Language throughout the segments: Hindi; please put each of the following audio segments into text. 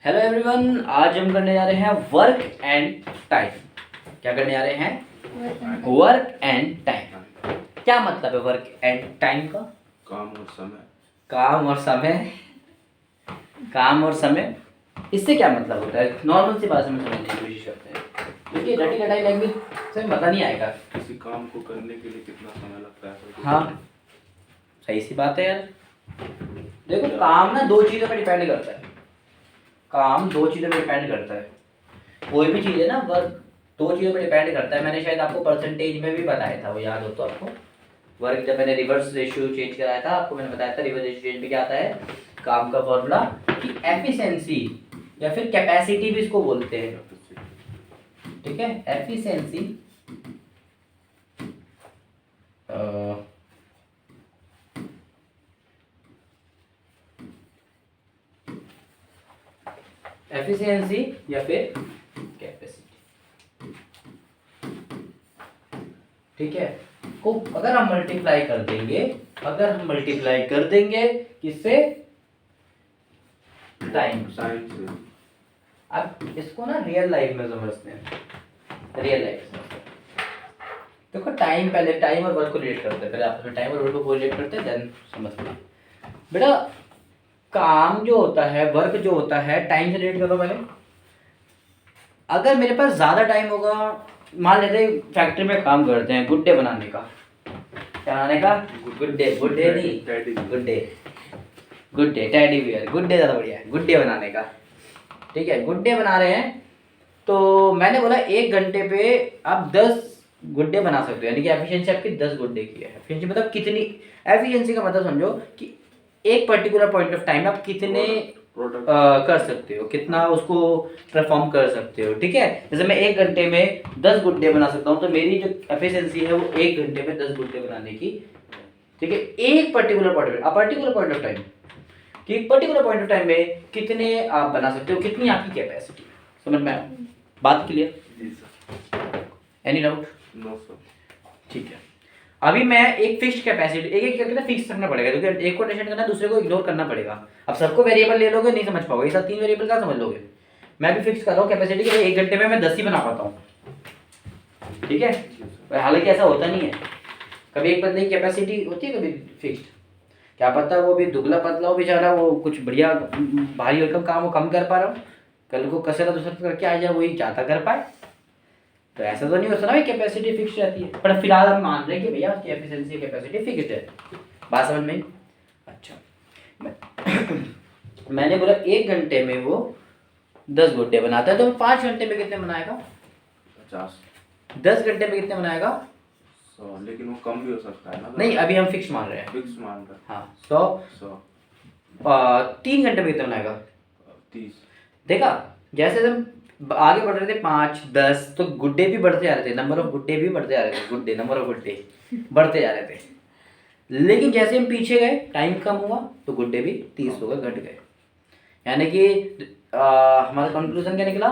हेलो एवरीवन, आज हम करने जा रहे हैं वर्क एंड टाइम। क्या करने जा रहे हैं? Work and time. क्या मतलब है वर्क एंड टाइम का? काम और समय। काम और समय। काम और समय, इससे क्या मतलब होता है? नॉर्मल सी भाषा में समझने की कोशिश करते हैं, क्योंकि रटी कटाई लैंग्वेज से पता नहीं आएगा। किसी काम को करने के लिए कितना समय लगता है? हाँ, सही सी बात है यार। देखो, काम ना दो चीज़ों पर डिपेंड करता है। काम दो चीज़ों पर डिपेंड करता है। कोई भी चीज़ है ना, वर्क दो चीज़ों पर डिपेंड करता है। मैंने शायद आपको परसेंटेज में भी बताया था, वो याद हो तो आपको। वर्क जब मैंने रिवर्स रेशियो चेंज कराया था, आपको मैंने बताया था रिवर्स रेशियो चेंज में क्या आता है, काम का फॉर्मूला कि एफिशिएंसी या फिर कैपेसिटी भी इसको बोलते हैं। ठीक है, एफिशिएंसी एफिशिएंसी या फिर कैपेसिटी। ठीक है, को अगर हम मल्टीप्लाई कर देंगे किससे? टाइम। साइंस से। अब इसको ना रियल लाइफ में समझते हैं। रियल लाइफ में देखो, टाइम पहले टाइम और वर्क को रिलेट करते हैं। पहले आपस में टाइम और वर्क को रिलेट करते हैं, देन समझते हैं। बेटा, काम जो होता है, वर्क जो होता है, टाइम से रिलेट करो पहले। अगर मेरे पास ज़्यादा टाइम होगा, मान लेते फैक्ट्री में काम करते हैं गुड्डे बनाने का। क्या बनाने का? गुड्डे। गुड्डे नहीं, गुड्डे। गुड्डे, टेडी बियर, गुड्डे ज़्यादा बढ़िया है। गुड्डे बनाने का, ठीक है, गुड्डे बना रहे हैं। तो मैंने बोला 1 घंटे पे आप 10 गुड्डे बना सकते हो, यानी कि एफिशिएंसी आपकी 10 गुड्डे की है। एफिशिएंसी मतलब कितनी? एफिशिएंसी का मतलब समझो कि एक पर्टिकुलर पॉइंट ऑफ टाइम आप कितने कर सकते हो, कितना उसको परफॉर्म कर सकते हो। ठीक है, जैसे मैं 1 घंटे में 10 गुड्डे बना सकता हूँ, तो मेरी जो एफिशिएंसी है वो 1 घंटे में 10 गुड्डे बनाने की। ठीक है, एक पर्टिकुलर पॉइंट ऑफ टाइम कि एक पर्टिकुलर पॉइंट ऑफ टाइम में कितने आप बना सकते हो, कितनी आपकी कैपेसिटी। समझ में आया? बात क्लियर? जी sir. Any doubt? No sir. ठीक है, अभी मैं एक फिक्स्ड कैपेसिटी एक एक करके ना फिक्स रखना पड़ेगा, क्योंकि एक को टेंशन करना, दूसरे को इग्नोर करना पड़ेगा। अब सबको वेरिएबल ले लोगे नहीं समझ पाओगे, ये 3 वेरिएबल का समझ लोगे। मैं भी फिक्स कर रहा हूँ कैपेसिटी कि 1 घंटे में मैं 10 ही बना पाता हूँ। ठीक है, हालांकि ऐसा होता नहीं है। कभी एक बंदे की कैपेसिटी होती है, कभी फिक्स्ड। क्या पता वो भी दुबला पतला हो बेचारा, वो कुछ बढ़िया भारी भरकम काम वो कम कर पा रहा हो, कल को कसरत उसरत करके आ जाए वही ज़्यादा कर पाए। तो ऐसा तो नहीं हो सकता ना, कैपेसिटी फिक्स रहती है। पर फिलहाल हम मान रहे हैं कि भैया उसकी एफिशिएंसी कैपेसिटी फिक्स्ड है। बात समझ में? अच्छा, मैंने बोला 1 घंटे में वो 10 गुड्डे बनाता है, तो 5 घंटे में कितने बनाएगा? 50। 10 घंटे में कितने बनाएगा? 100। लेकिन वो कम भी हो सकता है ना? नहीं, अभी हम फिक्स मान रहे हैं। फिक्स मान रहे हैं। हाँ, 100। 3 घंटे में कितने बनाएगा? 30। देखा, जैसे हम आगे बढ़ रहे थे 5 10, तो गुड्डे भी बढ़ते जा रहे थे, नंबर ऑफ गुड्डे भी बढ़ते जा रहे थे, गुड्डे नंबर ऑफ गुड्डे बढ़ते जा रहे थे। लेकिन जैसे हम पीछे गए, टाइम कम हुआ, तो गुड्डे भी 30 हो गए, घट गए। यानी कि हमारा कंक्लूजन क्या निकला?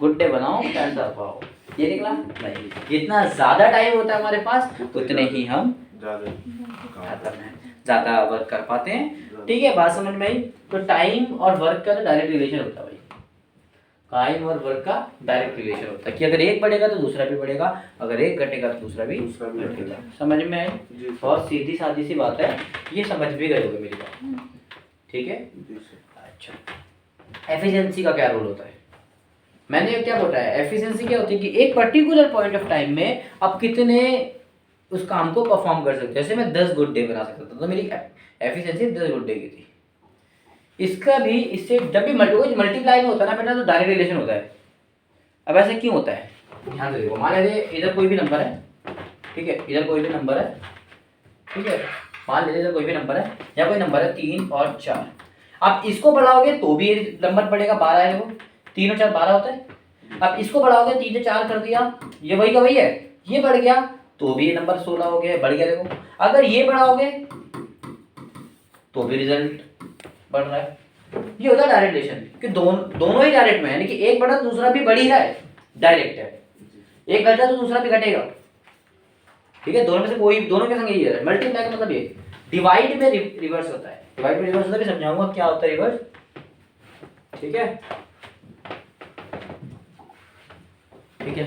गुड्डे बनाओ, पैसा पाओ। ये निकला? नहीं, जितना ज़्यादा टाइम होता है हमारे पास, उतने ही हम ज़्यादा वर्क कर पाते हैं। ठीक है, बात समझ में आई? तो टाइम और वर्क का डायरेक्ट रिलेशन होता है भाई। टाइम और वर्क का डायरेक्ट रिलेशन होता है कि अगर एक बढ़ेगा तो दूसरा भी बढ़ेगा, अगर एक घटेगा तो दूसरा भी घटेगा। समझ में आई? बहुत सीधी सादी सी बात है, ये समझ भी गए होगे मेरी बात। ठीक है, अच्छा, एफिशिएंसी का क्या रोल होता है? मैंने क्या बोला है, एफिशिएंसी क्या होती है कि एक पर्टिकुलर पॉइंट ऑफ टाइम में आप कितने उस काम को परफॉर्म कर सकते हो। जैसे मैं 10 गुड्डे बना सकता था, तो मेरी एफिशिएंसी 10 गुड्डे की थी। इसका भी इससे जब भी मल्टीप्लाई में होता है ना बेटा, तो डायरेक्ट रिलेशन होता है। अब ऐसे क्यों होता है, ध्यान से देखो। मान लीजिए इधर कोई भी नंबर है, ठीक है, इधर कोई भी नंबर है, ठीक है, मान लीजिए इधर कोई भी नंबर है, या कोई नंबर है 3 और 4। आप इसको बढ़ाओगे तो भी नंबर बढ़ेगा, 12 है। वो 3 और 4 12 होता है। अब इसको बढ़ाओगे, 3 से 4 कर दिया, ये वही का वही है, ये बढ़ गया तो भी ये नंबर 16 हो गया, बढ़ गया। देखो, अगर ये बढ़ाओगे तो भी रिजल्ट बढ़ रहा है। ये होता है डायरेक्ट रिलेशन कि दोनों ही डायरेक्ट में है, यानी कि एक बढ़ा तो दूसरा भी बढ़ ही रहा है, डायरेक्ट है। एक घटा तो दूसरा भी घटेगा। ठीक है, दोनों में से कोई, दोनों के संग यही है। मल्टीप्लाई का मतलब ये डिवाइड में रिवर्स होता है। डिवाइड में रिवर्स होता है, समझाऊंगा क्या होता है रिवर्स। ठीक है, ठीक है।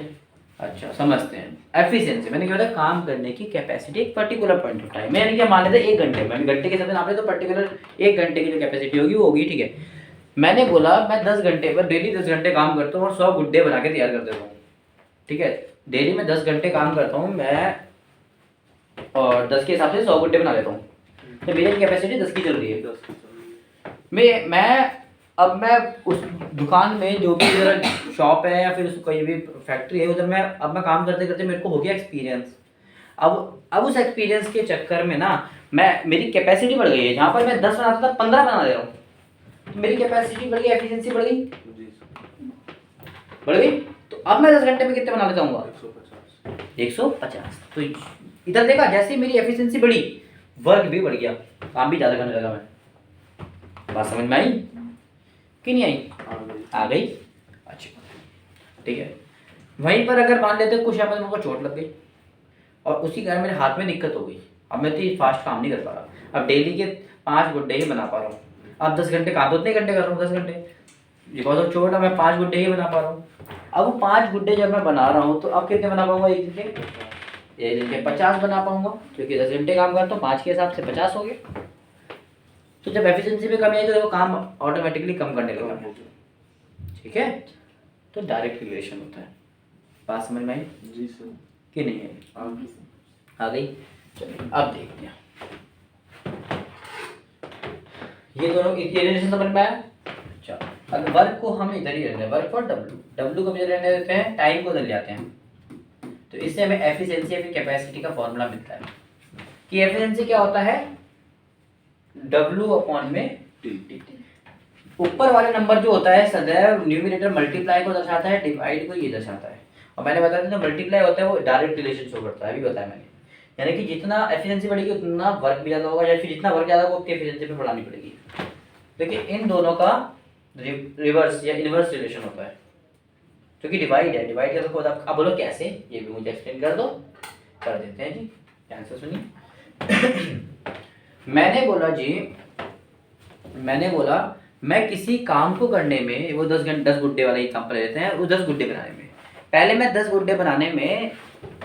अच्छा समझते हैं एफिशिएंसी, मैंने क्या बोला काम करने की कैपेसिटी एक पर्टिकुलर पॉइंट ऑफ टाइम, मैंने क्या मान लेते 1 घंटे में, घंटे के हिसाब से नाप ले तो पर्टिकुलर 1 घंटे की जो कैपेसिटी होगी वो होगी, ठीक है। मैंने बोला मैं 10 घंटे पर डेली 10 घंटे काम करता हूँ और 100 गुड्डे बना के तैयार कर देता हूँ, ठीक है। डेली में 10 घंटे काम करता हूँ मैं और 10 के हिसाब से 100 गुड्डे बना लेता हूँ, तो मेरी कैपेसिटी 10 की चल रही है। 10 की चल रही है। मैं उस दुकान में जो भी मेरा शॉप है या फिर कोई भी फैक्ट्री है उधर मैं काम करते करते मेरे को हो गया एक्सपीरियंस। अब उस एक्सपीरियंस के चक्कर में ना मेरी कैपेसिटी बढ़ गई है, जहाँ पर मैं 10 बनाता था 15 बना दे रहा हूँ, तो मेरी कैपेसिटी बढ़ गई, एफिशिएंसी बढ़ गई, जी सर। बढ़ गई। तो अब मैं 10 घंटे में कितने बना लेता हूँ? 150। 150। तो इधर देखा जैसे ही मेरी एफिशिएंसी बढ़ी वर्क भी बढ़ गया, काम भी ज़्यादा करने लगा मैं। बात समझ में आई कि नहीं आई? आ गई। अच्छा ठीक है। वहीं पर अगर मान लेते कुछ यहाँ पर मेरे को चोट लग गई और उसी कारण मेरे हाथ में दिक्कत हो गई, अब मैं तो फास्ट काम नहीं कर पा रहा, अब डेली के 5 गुड्डे ही बना पा रहा हूँ, अब 10 घंटे काम तो उतने घंटे कर रहा हूँ, 10 घंटे बिकॉज ऑफ चोट, अब मैं 5 गुड्डे ही बना पा रहा हूँ। अब वो 5 गुड्डे जब मैं बना रहा हूँ तो अब कितने बना पाऊंगा? एक दिन के 50 बना पाऊंगा, क्योंकि 10 घंटे काम करता हूँ, 5 के हिसाब से 50 हो गए। तो जब एफिशिएंसी में कमी आई तो वो काम ऑटोमेटिकली कम करने लगा मैं, ठीक है। तो डायरेक्ट रिलेशन होता है, बात समझ में आई जी सर कि नहीं आई? आ गई। चलिए अब देखते हैं ये दोनों ये रिलेशन समझ में आया। अच्छा अब वर्क को हम इधर ही रहने हैं, वर्क फॉर डब्ल्यू को इधर रहने देते हैं, टाइम को उधर ले आते हैं। तो इससे हमें एफिशिएंसी या फिर कैपेसिटी का फॉर्मूला मिलता है कि एफिशिएंसी क्या होता है? W अपॉन में टी। ऊपर वाले नंबर जो होता है सदैव न्यूमरेटर मल्टीप्लाई को दर्शाता है, डिवाइड को ये दर्शाता है। और मैंने बताया था मल्टीप्लाई होता है वो डायरेक्ट रिलेशन शो करता है, अभी बताया मैंने। यानी कि जितना एफिशिएंसी बढ़ेगी उतना वर्क भी ज़्यादा होगा, या फिर जितना वर्क ज़्यादा होगा उतनी एफिशिएंसी भी बढ़ानी पड़ेगी। देखिए इन दोनों का रिवर्स या इनवर्स रिलेशन होता है, क्योंकि डिवाइड है, डिवाइड का तो आप बोलो कैसे, ये भी मुझे एक्सप्लेन कर दो, कर देते हैं जी। ध्यान से सुनिए। मैंने बोला मैं किसी काम को करने में, वो 10 गुड्डे वाला एग्जांपल लेते हैं, वो 10 गुड्डे बनाने में पहले मैं 10 गुड्डे बनाने में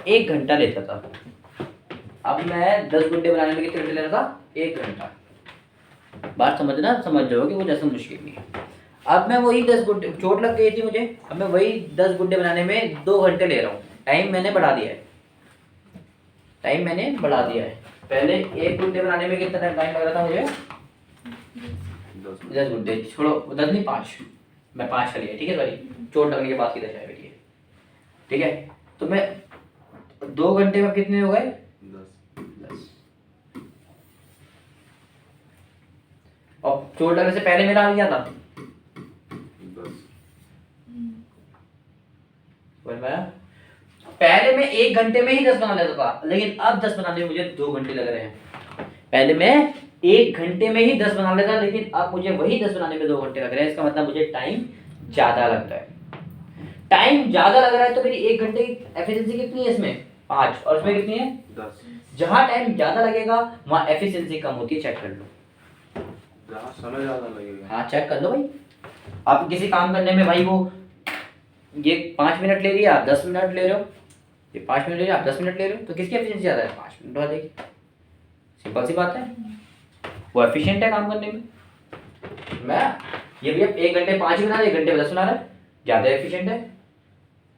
1 घंटा लेता था, अब मैं 10 गुड्डे बनाने में कितने घंटे लेता था? 1 घंटा। बात समझ जाओगे, वो जैसा मुश्किल नहीं है। अब मैं वही 10 गुड्डे, चोट लग गई थी मुझे, अब मैं वही 10 गुड्डे बनाने में 2 घंटे ले रहा हूँ, टाइम मैंने बढ़ा दिया है, पहले 1 गुड्डे बनाने में कितना टाइम लग रहा था मुझे? 10 गुड्डे, छोड़ो 10 नहीं 5, मैं 5 कर लिया, ठीक है सॉरी, चोट लगने के बाद की दशा है बेटी, ठीक है। तो मैं 2 घंटे में कितने हो गए? 10। और चोट लगने से पहले मेरा हाल क्या था? 10। पहले मैं 1 घंटे में ही 10 बना लेता था, लेकिन अब 10 बनाने में मुझे 2 घंटे लग रहे हैं। पहले मैं 1 घंटे में ही 10 बना लेता, लेकिन अब मुझे वही 10 बनाने में 2 घंटे लग रहे हैं। इसका मतलब मुझे टाइम ज़्यादा लग रहा है। टाइम ज़्यादा लग रहा है तो मेरी 1 घंटे की एफिशिएंसी कितनी है इसमें? 5, और इसमें कितनी है? 10। जहाँ टाइम ज़्यादा लगेगा वहाँ एफिशिएंसी कम होती है, चेक कर लो। जहाँ समय ज़्यादा लगेगा, हाँ चेक कर लो भाई। आप किसी काम करने में भाई वो ये 5 मिनट ले रही है, आप 10 मिनट ले रहे हो, ये 5 मिनट ले रहे हो, आप 10 मिनट ले रहे हो, तो किसकी एफिशिएंसी ज़्यादा है? 5 मिनट वाले की। सिंपल सी बात है, वो एफिशिएंट है काम करने में। मैं ये भैया 1 घंटे 5 बना रहा है, 1 घंटे में 10 बना रहा है, ज़्यादा एफिशिएंट है।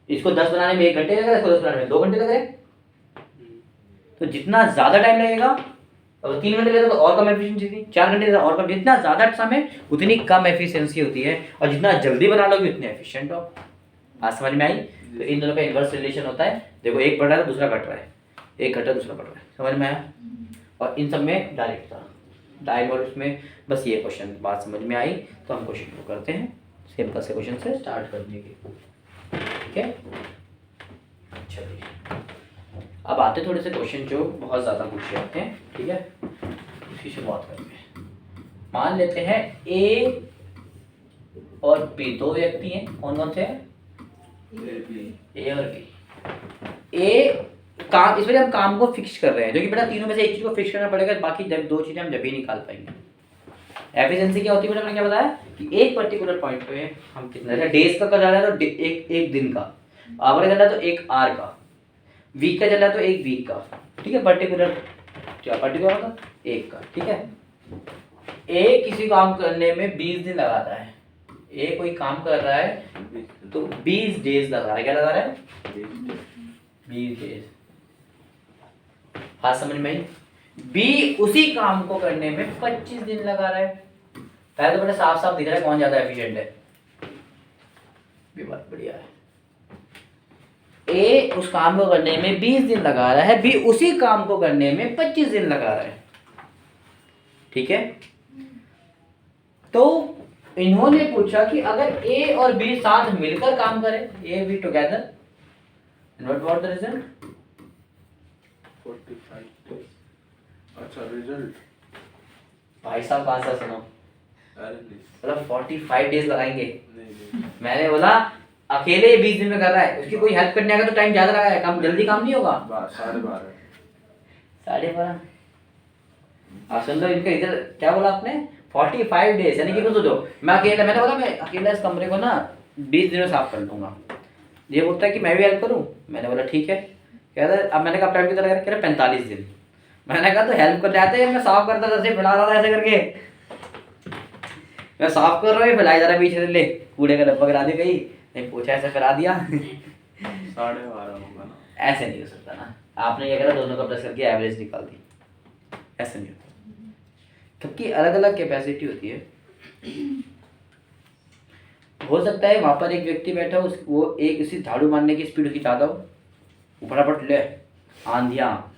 इसको 10 बनाने में 1 घंटे लग रहा है, इसको 10 बनाने में 2 घंटे लग रहे हैं। तो जितना ज़्यादा टाइम लगेगा, अगर 3 घंटे लेता तो और कम एफिशिएंसी थी, 4 घंटे लेता और कम, जितना ज़्यादा समय उतनी कम एफिशिएंसी होती है, और जितना जल्दी बना लोगे उतने एफिशिएंट हो। आज समझ में आई? तो इन दोनों का इनवर्स रिलेशन होता है। देखो एक बढ़ रहा है दूसरा घट रहा है, एक घट रहा है दूसरा बढ़ रहा है, समझ में आया? और इन सब में डायरेक्ट था, डायरेक्ट और उसमें बस ये क्वेश्चन बात समझ में आई तो हम क्वेश्चन को करते हैं, सिंपल से क्वेश्चन से स्टार्ट कर देंगे, ठीक है। चलिए अब आते थोड़े से क्वेश्चन जो बहुत ज़्यादा पूछे जाते हैं, ठीक है। उसकी शुरुआत करते हैं। मान लेते हैं ए और बी, 2 व्यक्ति हैं, कौन कौन से हैं? ए और बी। ए काम, इसमें हम काम को फिक्स कर रहे हैं, जो कि बेटा तीनों में से एक चीज को फिक्स करना पड़ेगा, बाकी जब 2 चीजें हम जब भी निकाल पाएंगे। एफिशिएंसी क्या होती है बेटा, मैंने क्या बताया कि एक पर्टिकुलर पॉइंट पे हम कितना, जैसे डेज का चल रहा है तो एक दिन का, आवर का चल रहा है तो एक आवर का, वीक का चल रहा है तो एक वीक का, ठीक है। पर्टिकुलर क्या पर्टिकुलर मतलब एक का, ठीक है। ए किसी काम करने में 20 दिन लगाता है, ए कोई काम कर रहा है तो 20 डेज लगा रहा है, क्या लगा रहा है 20 डेज। हाँ समझ में आई। बी उसी काम को करने में 25 दिन लगा रहा है। पहले तो बड़ा साफ साफ दिख रहा है कौन ज्यादा एफिशिएंट है, भी बात बढ़िया है। ए उस काम को करने में 20 दिन लगा रहा है, बी उसी काम को करने में 25 दिन लगा रहा है, ठीक है। तो इन्होंने पूछा कि अगर ए और बी साथ मिलकर काम करें, A be together, what the result? 45 days। अच्छा रिजल्ट भाई साहब कहाँ से सुनो, अरे नहीं मतलब 45 डेज लगाएंगे। नहीं मैंने बोला अकेले 20 दिन में कर रहा है, उसकी कोई हेल्प करने आएगा तो टाइम ज्यादा लगाएगा, काम जल्दी काम नहीं होगा। 12:30 12:30। हाँ सुन लो इनका इधर क्या बोला आपने, 45 डेज, यानी कि सोचो मैं अकेला, मैंने बोला मैं अकेला इस कमरे को ना 20 दिन में साफ कर दूंगा। ये बोलता है कि मैं भी हेल्प करूँ, मैंने बोला ठीक है। कह रहा है अब मैंने कहा टाइम कितना लगा, कह रहा 45 दिन। मैंने कहा तो हेल्प कर जाते हैं, मैं साफ करता जैसे फैला रहा था ऐसे करके, मैं साफ कर रहा हूँ फैलाई जा रहा पीछे से, ले कूड़े का डब्बा गिरा दी कहीं, नहीं पूछा ऐसे फैला दिया 12:30 होगा ना। ऐसे नहीं हो सकता ना, आपने क्या करा दोनों का प्लस करके एवरेज निकाल दी, ऐसे नहीं होता, सबकी अलग अलग कैपेसिटी होती है। हो सकता है वहां पर एक व्यक्ति बैठा हो, वो एक इसी झाड़ू मारने की स्पीड उसकी ज़्यादा हो, वो फटाफट ले आंधियाँ,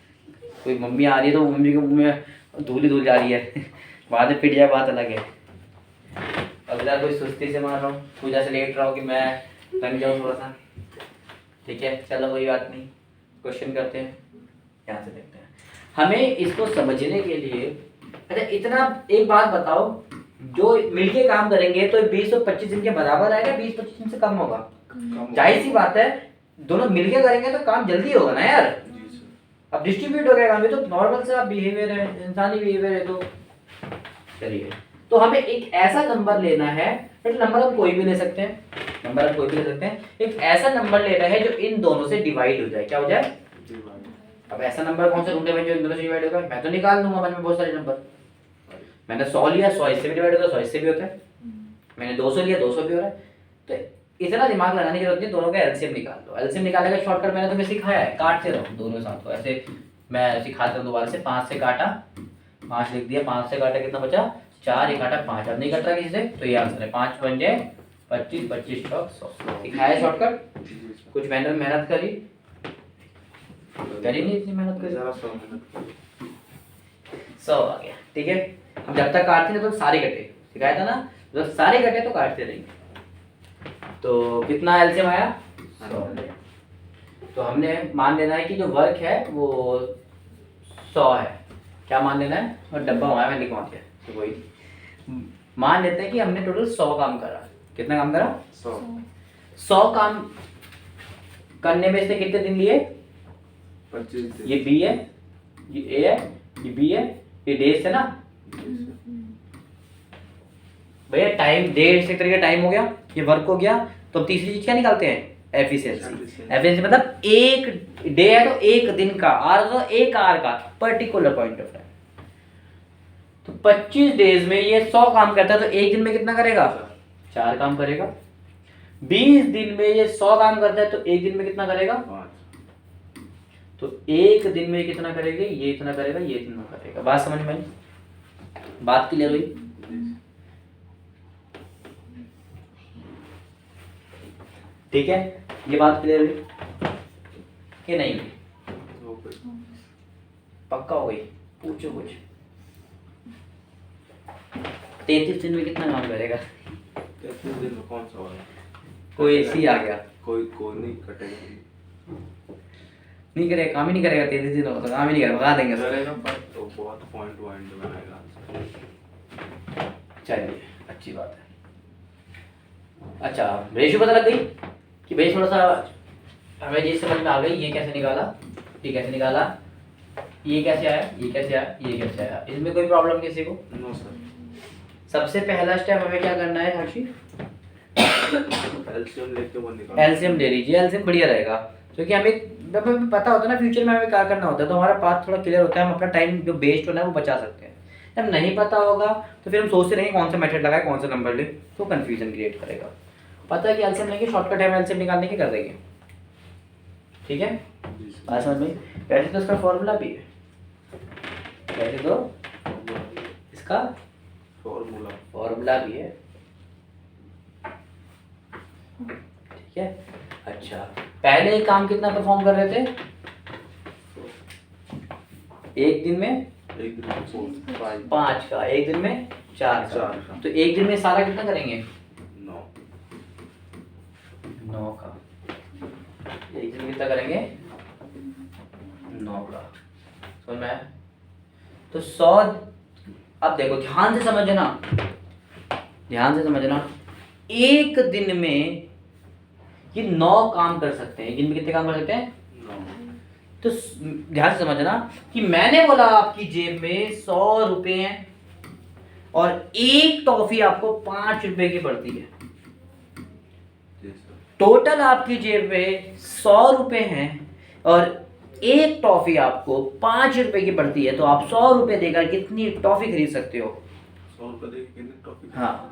कोई मम्मी आ रही है तो मम्मी के मुंह में धूल ही धूल जा रही है बाद में पिट जाए बात अलग है। अगला कोई सुस्ती से मार रहा हूँ, पूजा से लेट रहा हूँ कि मैं लग जाऊँ थोड़ा सा, ठीक है चलो कोई बात नहीं, क्वेश्चन करते हैं, यहाँ से देखते हैं। हमें इसको समझने के लिए अच्छा इतना एक बात बताओ, जो मिलके काम करेंगे तो 20 और 25 दिन के बराबर आएगा, 20-25 दिन से कम होगा, जाहिर सी बात है। दोनों मिलके करेंगे तो काम जल्दी होगा ना यार, जी सर। अब डिस्ट्रीब्यूट हो गया काम, ये तो नॉर्मल सा बिहेवियर है, इंसानी बिहेवियर है। तो चलिए, तो हमें एक ऐसा नंबर लेना है, नंबर हम कोई भी ले सकते हैं, नंबर हम कोई भी ले सकते हैं, एक ऐसा नंबर लेना है जो इन दोनों से डिवाइड हो जाए, क्या हो जाए। अब ऐसा नंबर कौन सा ढूंढे भाई जो इन दोनों से डिवाइड होगा, मैं तो निकाल दूंगा मन में बहुत सारे नंबर। मैंने 100 लिया, 100 इससे भी डिवाइड होता है, 100 इससे भी होता है। मैंने 200 लिया, 200 भी हो रहा है। तो इतना दिमाग लगाने की जरूरत नहीं, दोनों का एलसीएम निकाल लो। एलसीएम निकालने का शॉर्टकट मैंने तुम्हें सिखाया है, काटते रहो दोनों साथ को, ऐसे मैं सिखाता हूँ दोबारा से। 5 से काटा, 5 लिख दिया, 5 से काटा कितना बचा 4, एक काटा 5, अब नहीं कट रहा किसी से, तो ये आंसर है 5 5 25, 25 चौक 100। सिखाया शॉर्टकट, कुछ मेहनत करी नहीं, इतनी मेहनत करी, 100 आ गया, ठीक है। हम जब तक काटते थे तो सारे कटे, सिखाया था ना, जब सारे कटे तो काटते रहेंगे। तो कितना एलसीएम आया 100। तो हमने मान लेना है कि जो वर्क है वो 100 है, क्या मान लेना है, और डब्बा वहां में लिखवा दिया, तो वही मान लेते हैं कि हमने टोटल 100 काम करा। कितना काम करा 100 काम करने में इसने कितने दिन लिए 25 दिन। ये बी है, ये ए है, ये बी है, ये डेज है ना भैया, टाइम डेढ़ से तरीके टाइम हो गया, ये वर्क हो गया। तो अब तीसरी चीज क्या निकालते हैं, एफिशिएंसी। एफिशिएंसी मतलब एक डे है तो एक दिन का, आर तो एक आर का, पर्टिकुलर पॉइंट ऑफ टाइम। तो 25 डेज में ये 100 काम करता है, तो एक दिन में कितना करेगा 4 काम करेगा। 20 दिन में ये 100 काम करता है, तो एक दिन में कितना करेगा 5। तो एक दिन में कितना करेगा, ये इतना करेगा, ये इतना करेगा। बात समझ में आई, बात क्लियर हुई। ठीक है, ये बात क्लियर हुई कि नहीं हुई, पक्का हो गई। पूछो कुछ। 33 दिन में कितना काम करेगा, 33 दिन में कौन सा होगा, कोई ऐसी आ गया, कोई नहीं कटेगा, नहीं करेगा, काम ही नहीं करेगा। 33 दिन होगा तो काम ही नहीं करेगा, भगा देंगे उसको। करेगा पर तो बहुत पॉइंट बनाएगा। चलिए अच्छी बात है। अच्छा रेशियो पता लग गई कि भाई थोड़ा सा हमें ये समझ में आ गई, ये कैसे निकाला, ये कैसे निकाला, ये कैसे आया, ये कैसे आया, ये कैसे आया, इसमें कोई प्रॉब्लम किसी को। No sir. सबसे पहला स्टेप हमें क्या करना है हर्षी? एलसीएम लेके वो निकाल। एलसीएम ले लीजिए, एलसीएम बढ़िया रहेगा क्योंकि हमें पता होता है ना फ्यूचर में हमें क्या करना होता है, तो हमारा पाथ थोड़ा क्लियर होता है, हम अपना टाइम जो वेस्ट होना है वो बचा सकते हैं। जब नहीं पता होगा तो फिर हम सोचते रहेंगे कौन सा मेथड लगाए, कौन सा नंबर ले, तो कंफ्यूजन क्रिएट करेगा। पता है कि एलसीएम लेंगे, शॉर्टकट है, एलसीएम निकालने की कर देंगे। ठीक है, बात समझ में? वैसे तो इसका फॉर्मूला भी है, वैसे तो इसका फॉर्मूला भी है। ठीक है, अच्छा पहले एक काम कितना परफॉर्म कर रहे थे? एक दिन में 5 का, एक दिन में 4 का। तो एक दिन में सारा कितना करेंगे? 9 का। एक दिन में कितना करेंगे? 9 का। समझ में आया? तो 100, अब देखो ध्यान से समझना, एक दिन में ये 9 काम कर सकते हैं। एक दिन में कितने काम कर सकते हैं? 9। तो ध्यान से समझना कि मैंने बोला आपकी जेब में 100 रुपए हैं और एक टॉफी आपको 5 रुपए की पड़ती है। टोटल आपकी जेब में 100 रुपए हैं और एक टॉफी आपको 5 रुपए की पड़ती है, तो आप 100 रुपए देकर कितनी टॉफी खरीद सकते हो? 100 रुपए देकर कितनी टॉफी? हाँ,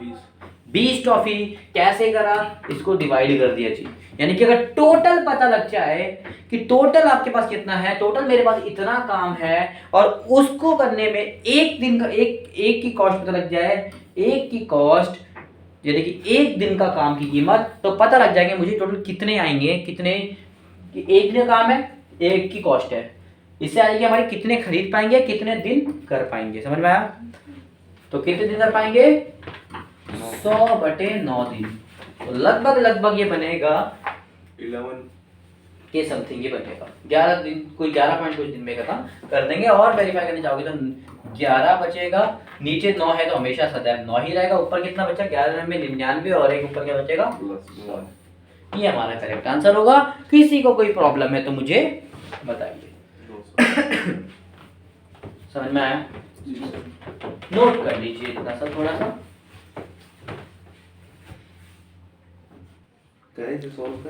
20 टॉफी। कैसे करा? इसको डिवाइड कर दिया जी, यानी कि अगर टोटल पता लग जाए कि टोटल आपके पास कितना है, टोटल मेरे पास इतना काम है और उसको करने में एक दिन का एक की कॉस्ट पता लग जाए, एक की कॉस्ट यानी कि एक दिन का काम की कीमत, तो पता लग जाएगा मुझे टोटल कितने आएंगे, कितने कि एक दिन का काम है, एक की कॉस्ट है, इससे आएगी हमारे कितने खरीद पाएंगे, कितने दिन कर पाएंगे। समझ में आया? तो कितने दिन कर पाएंगे? 100/9 दिन। तो लगभग ये बनेगा 11 के समथिंग, ये बनेगा 11 दिन, कोई 11 पॉइंट कुछ दिन में खत्म कर देंगे। और वेरीफाई करने जाओगे तो 11 बचेगा, नीचे 9 है तो हमेशा सदैव 9 ही रहेगा, ऊपर कितना बचा? 11 में 99 और एक ऊपर क्या बचेगा? 100। ये हमारा करेक्ट आंसर होगा। किसी को कोई प्रॉब्लम है तो मुझे बताइए। समझ में आया? नोट कर लीजिए इतना सा, थोड़ा सा।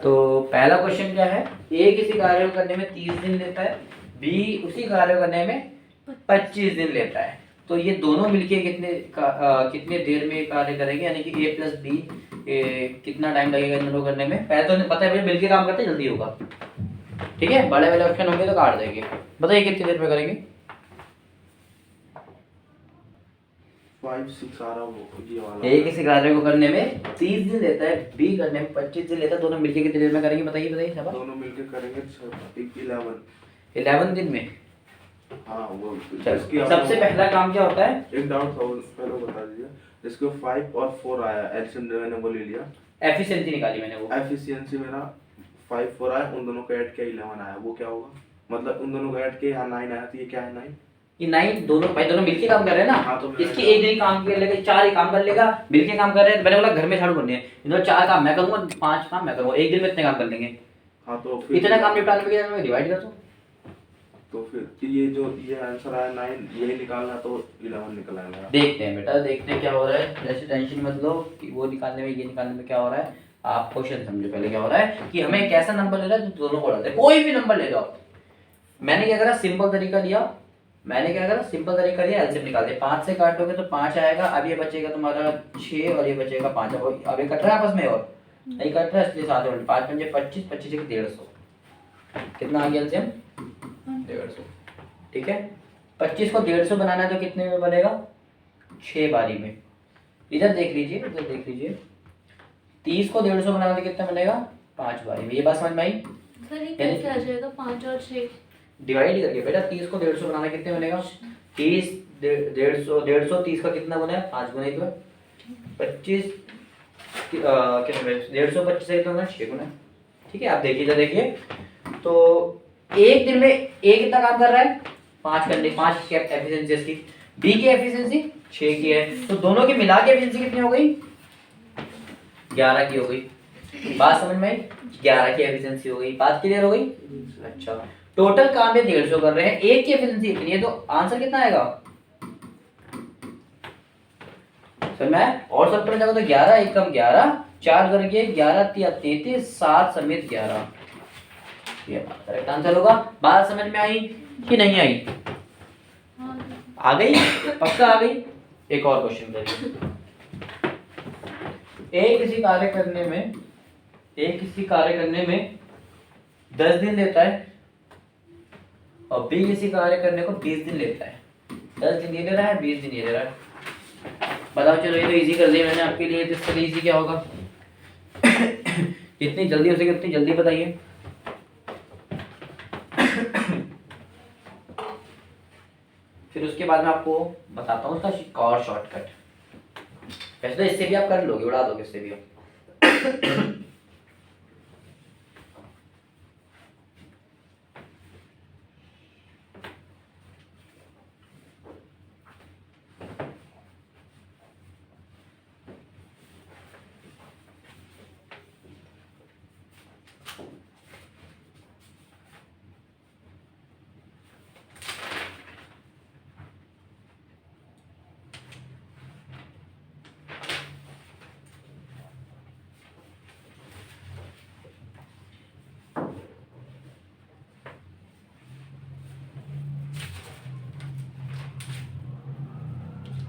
तो पहला क्वेश्चन क्या है? ए किसी कार्य को करने में 30 दिन लेता है, बी उसी कार्य को करने में 25 दिन लेता है, तो ये दोनों मिलके कितने देर में कार्य करेंगे, यानी कि ए प्लस बी कितना टाइम लगेगा इन दोनों करने में? पहले तो पता है मिलके काम करते जल्दी होगा। ठीक है, बड़े वाले ऑप्शन होंगे तो काट देंगे। बताइए कितनी देर में करेंगे? 5 6 आ रहा वो ये वाला। ए किसी कार्य को करने में 30 दिन लेता है, बी करने में 25 दिन लेता है, दोनों मिलके कितनी देर में करेंगे? बताइए सब। दोनों मिलके करेंगे 11 दिन में। हाँ वो सबसे पहला काम क्या होता है? एक डाउट था पहले बता दीजिए। जिसको 5 और 4 आया, एलसीएम मैंने वो ले लिया, एफिशिएंसी निकाली मैंने, वो एफिशिएंसी मेरा 5 4 आया, उन दोनों को ऐड किया 11 आया, वो क्या होगा? मतलब उन दोनों को ऐड किया यहाँ 9 आया, तो ये क्या है? 9 ये 9 दोनों भाई दोनों मिलके काम कर रहे हैं ना। हाँ, तो इसकी एक दिन काम कर लेगा, 4 ही काम कर लेगा, मिलके काम कर रहे हैं। मैंने बोला घर में झाड़ू करनी है, इन्होंने 4 काम मैं करूंगा, 5 काम मैं करूंगा, एक दिन में इतने काम कर लेंगे। हाँ तो फिर इतना काम निपटाने में मैं डिवाइड कर दूं, तो फिर ये जो ये आंसर आया 9 यही निकालना, तो 11 निकल आएगा। देखते हैं बेटा, देखते हैं क्या हो रहा है। जैसे टेंशन मत लो कि वो निकालने में ये निकालने में क्या हो रहा है, आप क्वेश्चन समझो पहले क्या हो रहा है कि हमें कैसा नंबर ले रहा है, तो दोनों को डालते हैं, कोई भी नंबर ले लो आप। मैंने क्या करा, सिंपल तरीका लिया, एलसीएम निकाल दिया। 5 से काटोगे तो 5 आएगा, अब ये बचेगा तुम्हारा 6 और ये बचेगा 5। अब ये कट रहा है आपस में और नहीं कट रहा है, इसलिए साथ में 5 5 25 25 150 कितना आ गया एलसीएम? 150। ठीक है, 25 को 150 बनाना है तो कितने में बनेगा? 6 बारी में। इधर देख लीजिए 30 को 150 बनाना तो कितना बनेगा? 5 बारी में। ये बात समझ में आई? सर ये कैसे आ जाएगा 5 और 6 डिवाइड करके बेटा। 30 को 150 बनाना कितने बनेगा? 30 150 30 का कितना गुना है? 5 गुना ही तो है। 25 कितने 150 25 से कितना गुना? 6 गुना। ठीक है, आप देखिए तो एक दिन में ए कितना काम कर रहा है? 5 करने, 5 की एफिशिएंसी इसकी, बी की एफिशिएंसी 6 की है, तो दोनों की मिला के एफिशिएंसी कितनी हो गई? 11 की हो गई। बात समझ में आई? 11 की एफिशिएंसी हो गई। बात क्लियर हो गई? अच्छा, टोटल काम ये 150 कर रहे हैं, एक की एफिशिएंसी इतनी है, तो आंसर कितना आएगा? तो मैं और सब पर जाऊँ तो 11 एक कम 11, 4 करके 11 तिया 33, 7 समेत 11। ये करेक्ट आंसर होगा। बात समझ में आई कि नहीं आई? हाँ आ गई? पक्का आ गई? एक और क्वेश्चन देखिए। ए किसी कार्य करने में 10 दिन लेता है और बी किसी कार्य करने को 20 दिन लेता है। 10 दिन ये ले रहा है, 20 दिन ये ले रहा है। बताओ, चलो ये तो इजी कर दिया मैंने आपके लिए, तो इससे इजी क्या होगा? जितनी जल्दी हो सके उतनी जल्दी बताइए। फिर उसके बाद मैं आपको बताता हूँ उसका एक और शॉर्टकट। वैसे तो इससे भी आप कर लोगे, उड़ा दोगे इससे भी आप।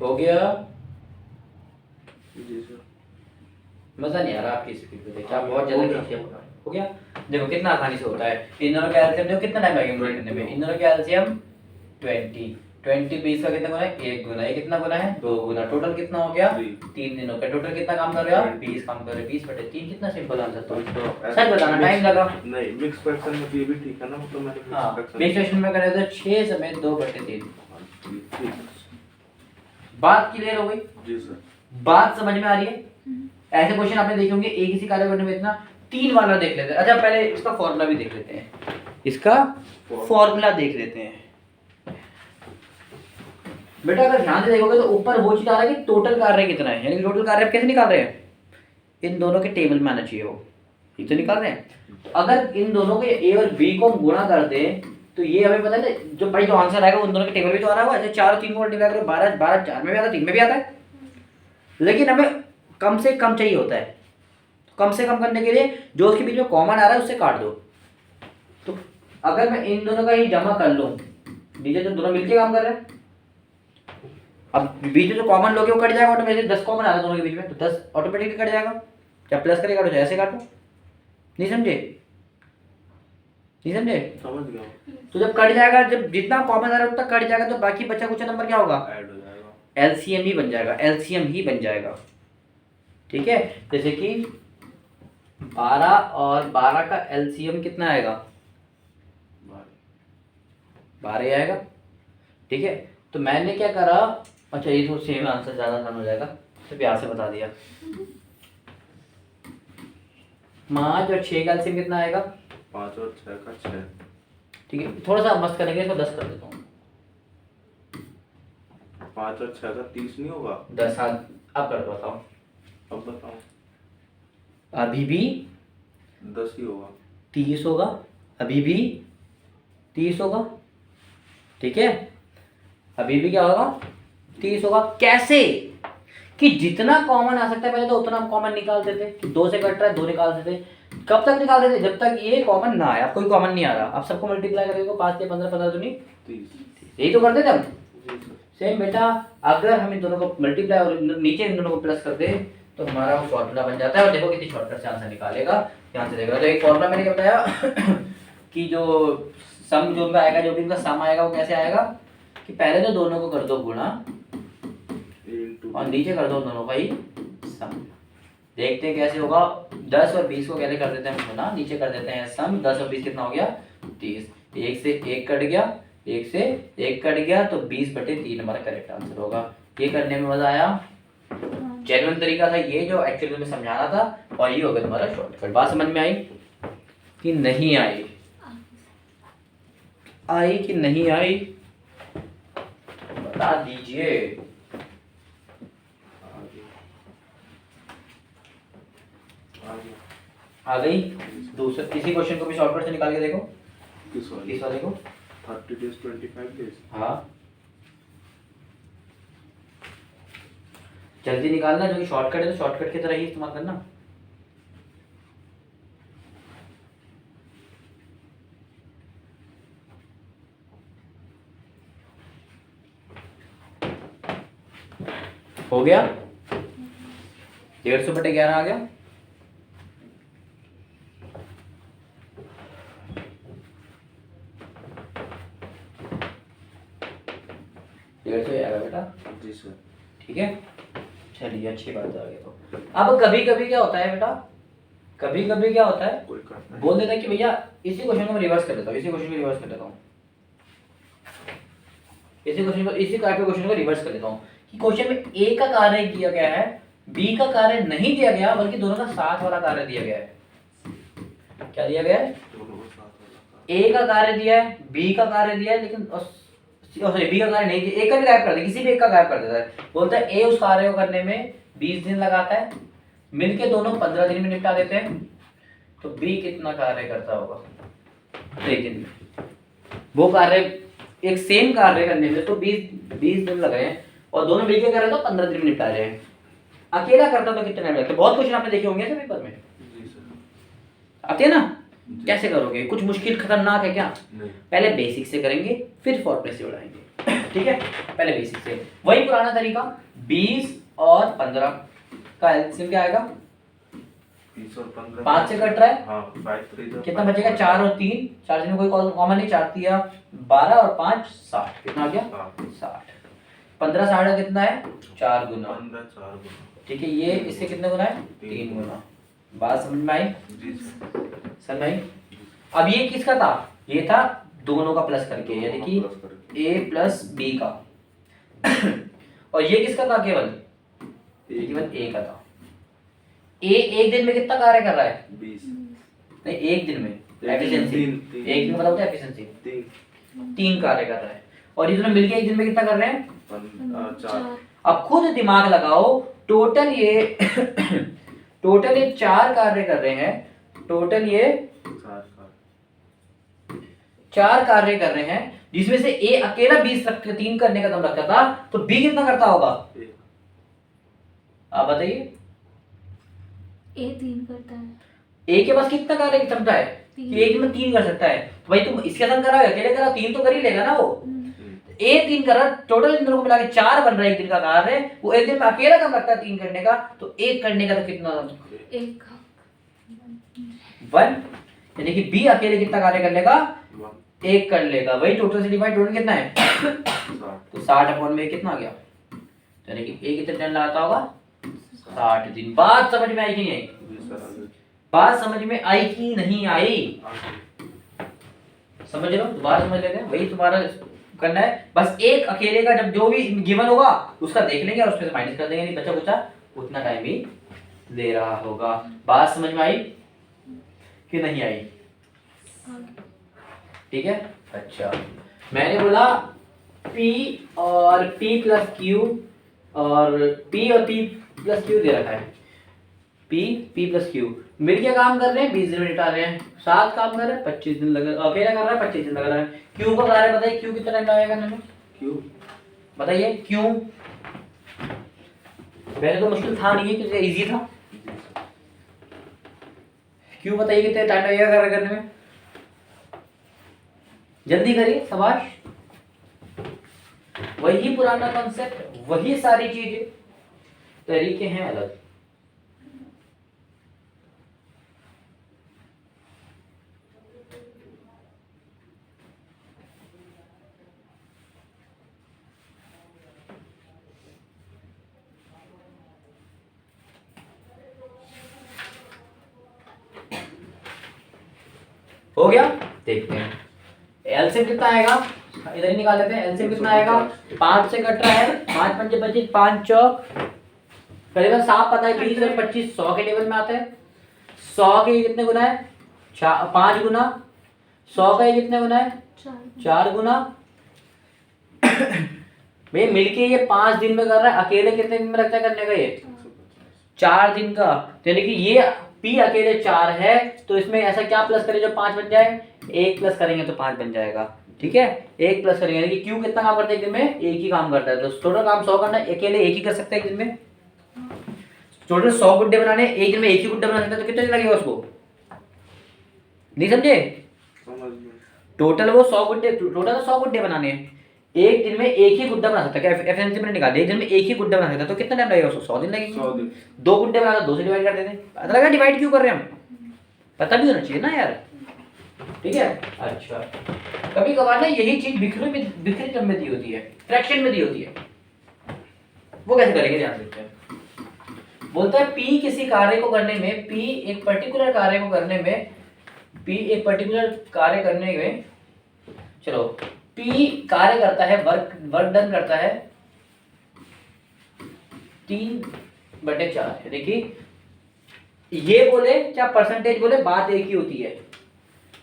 हो गया? जी सर। मजा नहीं आ रहा आपकी स्पीड पे देख, आप बहुत जल्दी खींचे। हो गया? देखो कितना आसानी से होता है। इन दोनों का एलसीएम देखो कितना टाइम लगेगा करने में। इन दोनों का एलसीएम 20 20 20 का कितना गुना है? 1 गुना। ये कितना गुना है? 2 गुना। टोटल कितना हो गया? 3 दिनों का। टोटल कितना काम कर रहे हो आप? 20 काम कर रहे हो। 20/3 कितना सिंपल आंसर तो सच बताना, टाइम लगा नहीं। मिक्स फ्रैक्शन में तो ये भी ठीक है ना, मतलब मैंने हाँ मिक्स फ्रैक्शन में करे तो 6 समेत 2/3। बात क्लियर हो गई? जी सर। बात समझ में आ रही है? ऐसे क्वेश्चन आपने देखे होंगे, एक इसी कार्य करने में इतना 3 वाला देख लेते हैं। अच्छा पहले इसका फॉर्मूला भी देख लेते हैं। इसका फॉर्मूला देख लेते हैं बेटा। अगर ध्यान से देखोगे तो ऊपर वो चीज आ रहा है कि टोटल कार्य कितना है, यानी कि टोटल कार्य आप कैसे निकाल रहे हैं? इन दोनों के टेबल में आना चाहिए वो, ये तो निकाल रहे हैं। अगर इन दोनों के ए और बी को गुणा कर दे तो ये हमें पता है जो भाई जो आंसर आएगा उन दोनों के टेबल में तो आ रहा होगा। ऐसे 4 और 3 को मल्टीप्लाई करो 12 12 4 में भी आता है, 3 में भी आता है। लेकिन हमें कम से कम चाहिए होता है। कम से कम करने के लिए जो उसके बीच में कॉमन आ रहा है उससे काट दो। तो अगर मैं इन दोनों का ही जमा कर लूं, नीचे जो दोनों मिलके काम कर रहे हैं, अब बीच में जो कॉमन लोगे वो कट जाएगा ऑटोमेटिक। 10 कॉमन आ रहा है दोनों के बीच में तो 10 ऑटोमेटिकली कट जाएगा। क्या प्लस करेगा तो ऐसे काटो। नहीं समझे? नहीं समझे? समझ गया। तो जब कट जाएगा, जब जितना कॉमन आ रहा है उतना कट जाएगा तो बाकी बचा कुछ नंबर क्या होगा? ऐड हो जाएगा। एलसीएम ही बन जाएगा। एलसीएम ही बन जाएगा। ठीक है, जैसे कि 12 और 12 का एलसीएम कितना आएगा? 12 आएगा। ठीक है, तो मैंने क्या करा, अच्छा ये तो सेम आंसर ज़्यादा आसान हो जाएगा तो प्यार से बता दिया। 5 और 6 का एलसीएम कितना आएगा? 5 और 6 का 6। ठीक है, थोड़ा सा मस्त करेंगे इसको 10 कर देता हूँ। 5 और 6 का 30 नहीं होगा? 10 अब कर दो, बताओ। अब बताओ। अभी भी 10 ही होगा। 30 होगा। अभी भी 30 होगा। ठीक है, अभी भी क्या होगा? 30 होगा। कैसे? कि जितना कॉमन आ सकता है पहले तो उतना हम कॉमन निकाल देते कि 2 से कट रहा है 2 निकाल देते। कब तक निकाल देते? जब तक ये कॉमन ना आए। अब कोई कॉमन नहीं आ रहा, अब सबको मल्टीप्लाई करेंगे 5 से 15 15 दूनी 30। यही तो करते थे हम। जी सर। सेम बेटा, अगर हम इन दोनों को मल्टीप्लाई और नीचे इन दोनों को प्लस कर दे तो हमारा वो फॉर्मूला बन जाता है। और देखो कितनी शॉर्टकट से आंसर निकालेगा। ध्यान से देखो, तो एक फॉर्मूला मैंने क्या बताया कि जो सम जो उनका आएगा, जो भी उनका सम आएगा वो कैसे आएगा कि पहले तो दोनों को कर दो गुणा और नीचे कर दो दोनों का ही सम। देखते हैं कैसे होगा। 10 और 20 को पहले कर देते हैं गुणा, नीचे कर देते हैं सम। 10 और 20 कितना हो गया? 30। 1 से 1 कट गया, 1 से 1 कट गया तो 20/3 हमारा करेक्ट आंसर होगा। ये करने में मजा आया। जेन्युइन तरीका था ये जो एक्चुअली तुम्हें समझाना था, और ये हो गया तुम्हारा शॉर्टकट। बात समझ में आई कि नहीं आई? आई कि नहीं आई? बता दीजिए। आ गई? दूसरा किसी क्वेश्चन को भी शॉर्टकट से निकाल के देखो। किस वाले? इस वाले को 30 days 25 days। हाँ जल्दी निकालना, जो कि शॉर्टकट है तो शॉर्टकट की तरह ही इस्तेमाल करना। हो गया, 150/11 आ गया। डेढ़ सौ आएगा बेटा। जी सर। ठीक है, चलिए अच्छी बात है। आगे तो अब कभी कभी क्या होता है बेटा, कभी कभी क्या होता है, कोई करता है। बोल देता है कि भैया इसी क्वेश्चन को मैं रिवर्स कर देता हूँ, इसी क्वेश्चन को रिवर्स कर देता हूँ, इसी टाइप के क्वेश्चन को रिवर्स कर देता हूँ कि क्वेश्चन में ए का कार्य दिया गया है, बी का कार्य नहीं दिया गया, बल्कि दोनों का साथ वाला कार्य दिया गया है। क्या दिया गया है? दोनों को साथ वाला ए का कार्य दिया है, बी का कार्य दिया है, लेकिन सॉरी बी का कार्य नहीं दिया, ए का भी गायब कर दे, किसी भी एक का गायब कर देता है। बोलता है ए उस कार्य को करने में 20 दिन लगाता है, मिलके दोनों 15 दिन में निपटा देते हैं, तो बी कितना कार्य करता होगा 1 दिन में? वो कार्य एक सेम कार्य करने में तो 20 दिन लग रहे हैं, और दोनों मिलके कर रहे हैं तो 15 दिन में निपटा रहे हैं। अकेला करता तो कितना टाइम लगता है? बहुत क्वेश्चन आपने देखे होंगे ऐसे पेपर में, जी सर। आते हैं ना? कैसे करोगे? कुछ मुश्किल खतरनाक है क्या? नहीं। पहले बेसिक से करेंगे, फिर फॉर्मूले से उड़ाएंगे। ठीक है, पहले बेसिक से, वही पुराना तरीका। 20 और 15 का एलसीएम क्या आएगा? 20 और 15 5 से कट रहा है, हाँ 5 3 कितना बचेगा? 4 और 3, 4 दिन में कोई कॉमन नहीं, 4 3 12 और 5 60, कितना आ गया? 60। 15 60 का कितना है? 4 गुना। 15 4 गुना। ठीक है, ये इससे कितने गुना है? 3 गुना। बात समझ में आई? जी सर। समझ में आई? अब ये किसका था? ये था दोनों का प्लस करके, यानी कि ए प्लस बी का। और ये किसका था? केवल ए का था। ए एक दिन में कितना कार्य कर रहा है? 20। नहीं, एक दिन में एफिशिएंसी, एक दिन में बताओ एफिशिएंसी 3 कार्य कर रहा है, और ये दोनों मिलके एक दिन में कितना कर रहे हैं? 4। अब खुद दिमाग लगाओ, टोटल ये टोटल ये 4 कार्य कर रहे हैं, टोटल ये 4 कार्य कर रहे हैं, जिसमें से ए अकेला 20 रख 3 करने का दम रखता था, तो बी कितना करता होगा? आप बताइए। ए 3 करता है, ए के पास कितना कार्य की क्षमता है कि एक में 3 कर सकता है? तो भाई तुम इसके साथ करा, अकेले करा, 3 तो कर ही लेगा ना वो। ए 3 कर रहा, टोटल इन दोनों को मिला के 4 बन रहा है एक दिन का कार्य, वो एक दिन में अकेला कम लगता है 3 करने का, तो एक करने का तो कितना? 1, यानी कि बी अकेले कितना कार्य कर लेगा? 1 कर लेगा। वही टोटल से डिवाइड, टोटल कितना है? तो 60/में कितना आ गया? यानी कि ए कितने दिन लगाता होगा? 60 दिन। बात समझ में आई कि नहीं आई? बात समझ में आई कि नहीं आई? समझ लो, दोबारा समझ लेते हैं। वही तुम्हारा करना है, बस एक अकेले का जब जो भी गिवन होगा उसका देख लेंगे और उसमें से माइनस कर देंगे, नहीं बचा कुचा उतना टाइम ही ले रहा होगा। बात समझ में आई कि नहीं आई? ठीक है, अच्छा मैंने बोला P और P प्लस Q, और P और P प्लस Q दे रखा है, P प्लस Q मिलके काम कर रहे हैं, 20 दिन में निपटा रहे हैं, साथ काम कर रहे हैं, 25 दिन लग रहा है, अकेला कर रहा है 25 दिन लग रहा है। Q का कार्य बताइए, Q कितना टाइम लगेगा करने में? क्यों बताइए क्यों? पहले तो मुश्किल था नहीं है, क्योंकि इजी था। क्यों बताइए कितने टाइम लगेगा कार्य करने में? जल्दी करिए, शाबाश। वही पुराना कॉन्सेप्ट, वही सारी चीजें, तरीके हैं अलग। हो गया, देखते हैं एलसीएम कितना आएगा, इधर ही निकाल लेते हैं। एलसीएम कितना आएगा? 5 से कट रहा है, 5 पंजे 25, 5 चौक करीबन साफ पता है, 20 और 25 100 के लेवल में आता है। 100 के कितने गुना है? 5 गुना। 100 का ये कितने गुना है? 4 गुना। भाई मिलके ये 5 दिन में कर रहा है, अकेले कितने दिन में लगता है करने का? ये 4 दिन का। तो यानी कि ये P अकेले 4 है, तो इसमें ऐसा क्या प्लस करें जो 5 बन जाए? 1 प्लस करेंगे तो 5 बन जाएगा। ठीक है, 1 प्लस करेंगे, यानी कि Q कितना काम करता है एक दिन में? एक ही काम करता है, तो टोटल काम 100 करना है, अकेले एक ही कर सकता है एक दिन में। टोटल 100 गुड्डे बनाने, एक दिन में एक ही गुड्डा बना सकता है तो कितना दिन लगेगा उसको? नहीं समझे? समझ में। टोटल वो 100 गुड्डे, टोटल 100 गुड्डे बनाने हैं, एक दिन में एक ही गुड्डा बना सकता है। क्या एफिशिएंसी मैंने निकाली, एक दिन में एक ही गुड्डा बना सकता है तो कितना टाइम लगेगा उसको? 100 दिन लगेंगे। 100 दिन। 2 गुड्डे बनाना, 2 से डिवाइड कर देते हैं। पता लगा डिवाइड क्यों कर रहे हैं हम? पता भी होना चाहिए ना यार, ठीक है। अच्छा, कभी कभार ना यही चीज बिखरी टर्म में दी होती है, फ्रैक्शन में दी होती है, वो कैसे करेंगे ध्यान देते हैं। बोलता है P किसी कार्य को करने में, P एक पर्टिकुलर कार्य को करने में, P एक पर्टिकुलर कार्य करने में, चलो P कार्य करता है, वर्क डन करता है 3/4 है। देखिए ये बोले क्या परसेंटेज बोले, बात एक ही होती है,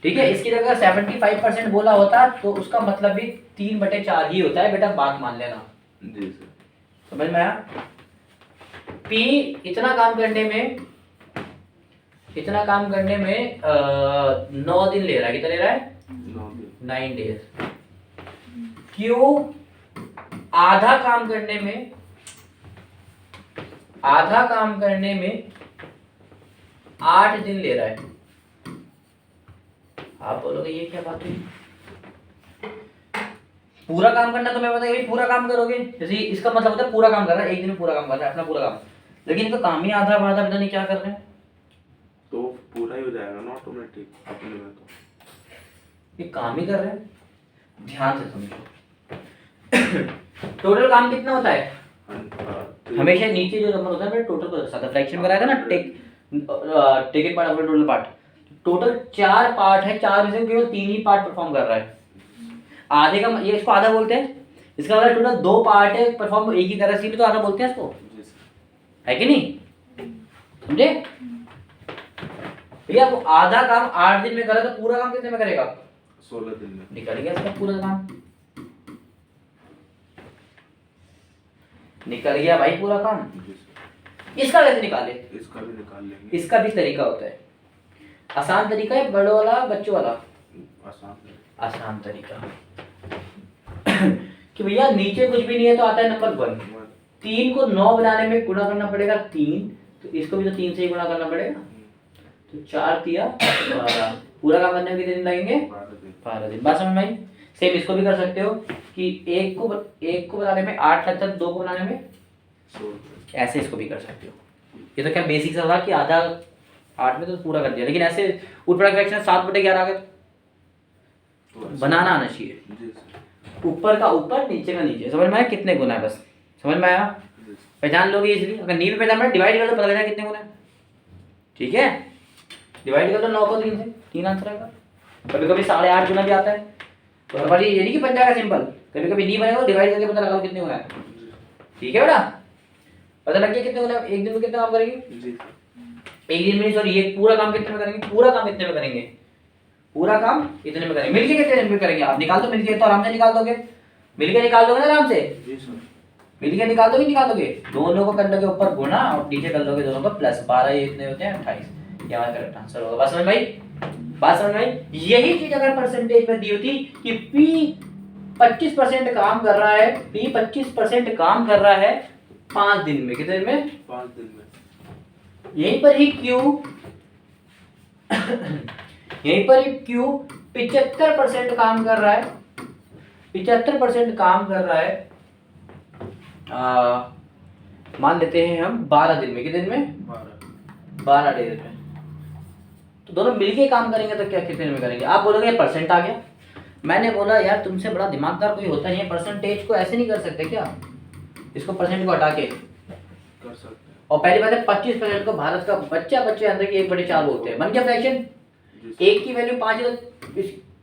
ठीक है। इसकी जगह 75% बोला होता तो उसका मतलब भी 3/4 ही होता है बेटा, बात मान लेना। जी सर। समझ में आया? P इतना काम करने में 9 दिन ले रहा है, कितना ले रहा है? 9 डेज। Q आधा काम करने में 8 दिन ले रहा है। आप बोलोगे ये क्या बात हुई? पूरा काम करना तो मैं बताइए पूरा काम करोगे, जैसे इसका मतलब होता है पूरा काम कर रहा है, एक दिन में पूरा काम कर रहा है, अपना पूरा काम, लेकिन इनका काम ही आधा आधा पता नहीं क्या कर रहे हैं, तो पूरा ही हो जाएगा ना ऑटोमेटिक अपने में। तो ये काम ही कर रहे हैं, ध्यान से समझो। टोटल काम कितना होता है? हमेशा नीचे जो नंबर होता है टोटल को दर्शाता है, फ्रैक्शन में कराया था ना, take it part of total part. Total 4 part है, 4 में से केवल 3 ही पार्ट परफॉर्म कर रहा है। आधे का ये इसको आधा बोलते हैं, इसका मतलब टोटल 2 पार्ट है परफॉर्म एक ही कर रहा है, तो आधा बोलते हैं इसको, है कि नहीं? समझे भैया? वो आधा काम 8 दिन में करा तो पूरा काम कितने में करेगा? 16 दिन में। निकल गया इसका पूरा काम, निकल गया भाई पूरा काम। इसका कैसे निकाले? इसका भी निकाल लेंगे। इसका भी तरीका होता है, आसान तरीका है, बड़ों वाला बच्चों वाला? आसान तरीका। कि भैया नीचे कुछ भी नहीं है तो आता है नंबर 1, 3 को 9 बनाने में गुणा करना पड़ेगा 3, तो इसको भी तो 3 से ही गुणा करना पड़ेगा, तो 4 तिया 12, पूरा काम करने में कितने दिन लगेंगे? 12 दिन। बात समझ में आई? सेम इसको भी कर सकते हो कि एक को बनाने में 8 लगता है, 2 को बनाने में 16, ऐसे इसको भी कर सकते हो। ये तो क्या बेसिक सा था कि आधा 8 में तो पूरा कर दिया, लेकिन ऐसे ऊपर फ्रैक्शन 7/11 आ गया, बनाना आना चाहिए, ऊपर का ऊपर नीचे का नीचे। समझ में आया कितने गुना है? बस समझ में आया, पहचान लोगे इसलिए। अगर नी पे पहचान में डिवाइड कर दो पता लगेगा कितने गुना है, ठीक है। डिवाइड कर दो 9 को 3 से, 3 आंसर आएगा। कभी कभी 8.5 गुना भी आता है, तो हर बार ये नहीं कि बन जाएगा सिंपल, कभी कभी नी बनेगा डिवाइड करके पता लगाओ कितने गुना है, ठीक है बेटा। पता लग गया कितने गुना है? एक दिन में कितना काम करेंगे? एक दिन में सॉरी, ये पूरा काम कितने में करेंगे? पूरा काम कितने में करेंगे? पूरा काम इतने में करेंगे। मिलके कितने दिन में करेंगे? आप निकाल दो, मिलके तो आराम से निकाल दोगे, मिलके निकाल दोगे ना आराम से, मिलके निकाल दोगे, निकाल दोगे। दोनों को कर लोगे ऊपर गुणा और नीचे कर लोगे दोनों को प्लस, 12 ये इतने होते हैं 28, ये हमारा करेक्ट आंसर होगा। बात समझ में आई? बात समझ में आई? यही चीज अगर परसेंटेज में दी होती कि P 25% काम कर रहा है, P 25% काम कर रहा है 5 दिन में, कितने दिन में? 5 दिन में। यहीं पर ही Q यहीं पर ही Q 75% काम कर रहा है, 75% काम कर रहा है, मान लेते हैं हम 12 दिन में, कितने दिन में? 12 डेज में। तो दोनों मिलके काम करेंगे तो क्या कितने दिन में करेंगे? आप बोलोगे परसेंट आ गया। मैंने बोला यार तुमसे बड़ा दिमागदार कोई होता नहीं है, परसेंटेज को ऐसे नहीं कर सकते क्या? इसको परसेंट को हटा के कर सकते हैं। और पहली बात है 25% को भारत का बच्चे अंदर के 1/4 बोलते हैं। बन गया फ्रैक्शन। एक की वैल्यू 5 है तो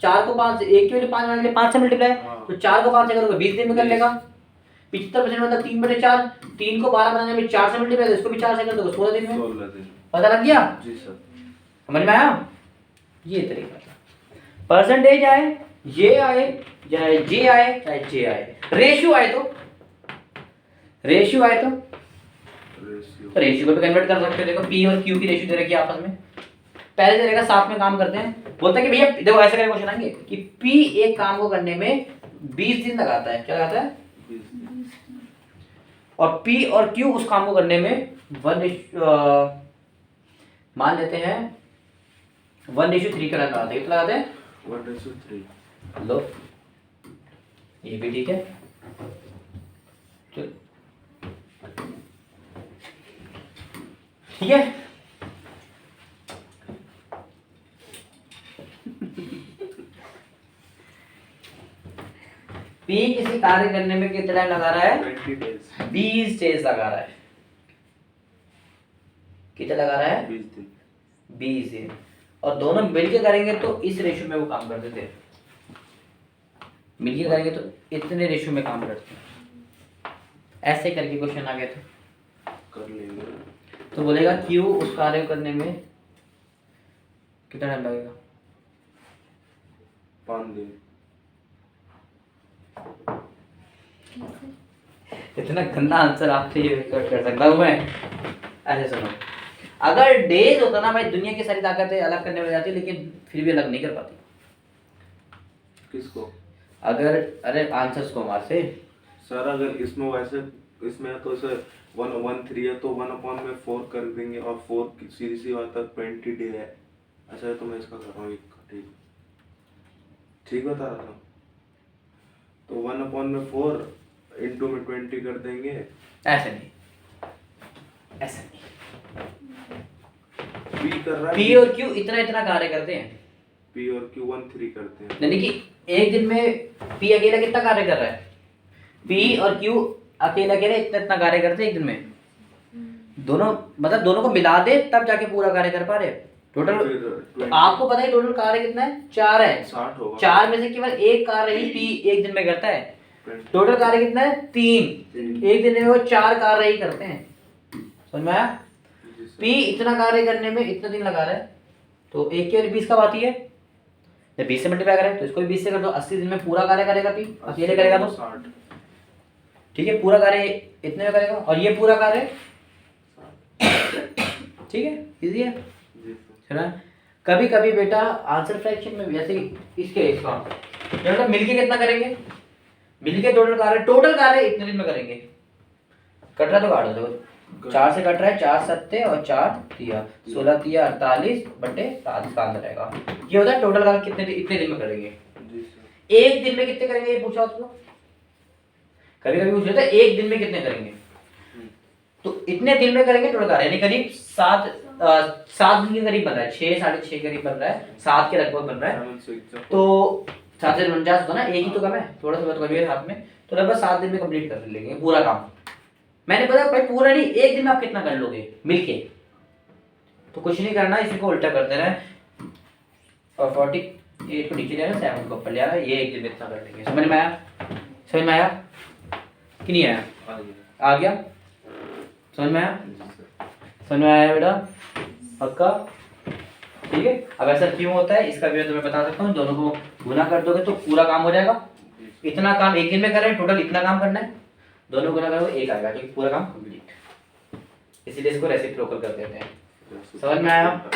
4 को 5, एक की वैल्यू 5 बनाने के लिए 5 से मल्टीप्लाई, तो 4 को 5 से करोगे 20 दिन में कर लेगा। 75% मतलब 3/4, 3 को 12 बनाने में 4 से मल्टीप्लाई, इसको भी 4 से कर दोगे 16 दिन में। 16 दिन। पता लग गया? जी सर। समझ में आया? ये तरीका था। परसेंटेज आए, ये आए, चाहे जे आए चाहे जे आए, रेशियो आए तो रेशियो को भी कन्वर्ट कर सकते हो। देखो P और Q की रेशियो दे रखी है आपस में, पहले से रहेगा साथ में काम करते हैं। बोलते हैं कि भैया देखो ऐसे करके क्वेश्चन आएंगे कि P एक काम को करने में 20 दिन लगाता है, क्या लगाता है? और P और Q उस काम को करने में मान लेते हैं 1:3 का लगाते हैं। कितना लगाते हैं? 1:3। लो, ये भी ठीक है। चल ठीक है। P किसी कार्य करने में कितना टाइम लगा रहा है? 20 days। 20 डेज लगा रहा है। कितना लगा रहा है? 20 दिन। 20 दिन। और दोनों मिलके करेंगे तो इस रेशियो में वो काम करते थे। मिलके करेंगे तो इतने रेशियो में काम करते हैं। ऐसे करके क्वेश्चन आ गए थे। कर लेंगे। तो बोलेगा Q उस कार्य को करने में कितना टाइम लगेगा? 5 दिन। इतना गंदा आंसर आपसे ये कर सकता हूँ मैं? ऐसे सुनो, अगर डेज होता ना भाई, दुनिया की सारी ताकतें अलग करने में जाती, लेकिन फिर भी अलग नहीं कर पाती। किसको? अगर अरे आंसर्स को हमारे से सर अगर इसमें वैसे इसमें है तो इसे 1/3 है तो 1/4 कर देंगे और 4 सीधी सी बात है 20 डे है। अच्छा तो मैं इसका कर रहा हूँ ठीक ठीक बता रहा था। तो 1/4 इंटू में 20 कर देंगे। ऐसे नहीं, ऐसे नहीं। P कर रहा है। P और Q इतना इतना कार्य करते हैं। P और Q 1/3 करते हैं। यानी कि एक दिन में P अकेला कितना कार्य कर रहा है? P और Q अकेला अकेला इतना इतना कार्य करते हैं एक दिन में। दोनों मतलब दोनों को मिला दे तब जाके पूरा कार्य कर पा रहे। टोटल तो आपको पता है टोटल कार्य कितना है? 4 है। 60 होगा। 4 में से केवल एक कार्य ही P एक दिन में करता है। टोटल कार्य कितना है? 3। एक दिन में वो 4 कार्य ही करते हैं। समझ में आया? P इतना कार्य करने में इतना दिन लगा रहा है, तो 1 की वैल्यू 20 कब आती है? जब 20 से मल्टीप्लाई करें तो इसको भी 20 से कर दो। 80 दिन में पूरा कार्य करेगा P, अकेले करेगा तो 60। ठीक है, पूरा कार्य इतने में करेगा और ये पूरा कार्य ठीक है, इजी है। चला, कभी कभी बेटा आंसर फ्रैक्शन में जैसे इसके इसका बेटा मिलके कितना करेंगे? मिलके टोटल कार्य इतने दिन में करेंगे। कट रहा तो काट दो। 4 से कट रहा है, 4 सत्ते और 4 तिया, 16 तिया 48 बटे 7 का आंसर आएगा। ये होता है टोटल कार्य कितने इतने दिन में करेंगे। एक दिन में कितने करेंगे ये पूछा उसको। कभी कभी पूछ लेते हैं एक दिन में कितने करेंगे, तो इतने दिन में करेंगे टोटल कार्य, यानी करीब 7 दिन के करीब बन रहा है, 6 साढ़े 6 करीब बन रहा है, 7 के लगभग बन रहा है। तो 7 से 49 होता ना, एक ही तो कम है, थोड़ा सा बहुत कमी है हाथ में, तो लगभग 7 दिन में कंप्लीट कर लेंगे पूरा काम। मैंने बताया भाई पूरा नहीं, एक दिन में आप कितना कर लोगे मिलके, तो कुछ नहीं करना, इसी को उल्टा कर देना है और 48 को नीचे ले आना, 7 को ऊपर ले आना, ये एक दिन में इतना कर लेंगे। समझ में आया? समझ में आया कि नहीं आया? आ गया? समझ में आया? समझ में आया बेटा? पक्का? ठीक है। अब ऐसा क्यों होता है इसका भी मैं तुम्हें बता सकता हूँ। दोनों को गुना कर दोगे तो पूरा काम हो जाएगा। इतना काम एक दिन में कर रहे हैं, टोटल इतना काम करना है, दोनों गुना करोगे एक आएगा, क्योंकि पूरा काम कंप्लीट। इसीलिए इसको रेसिप्रोकल कर देते हैं। समझ में आया?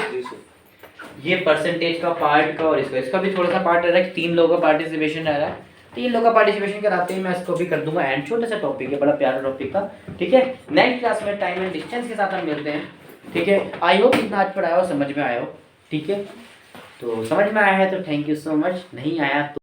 ये परसेंटेज का पार्ट का और इसका भी थोड़ा सा पार्ट रह रहा है, 3 लोगों का पार्टिसिपेशन रह रहा है। 3 लोगों का पार्टिसिपेशन कराते ही मैं इसको भी कर दूंगा एंड। छोटा सा टॉपिक है, बड़ा प्यारा टॉपिक था। ठीक है, नेक्स्ट क्लास में टाइम एंड डिस्टेंस के साथ हम मिलते हैं। ठीक है, आई होप इतना आज पढ़ाया हो, समझ में आया हो। ठीक है, तो समझ में आया है तो थैंक यू सो मच, नहीं आया तो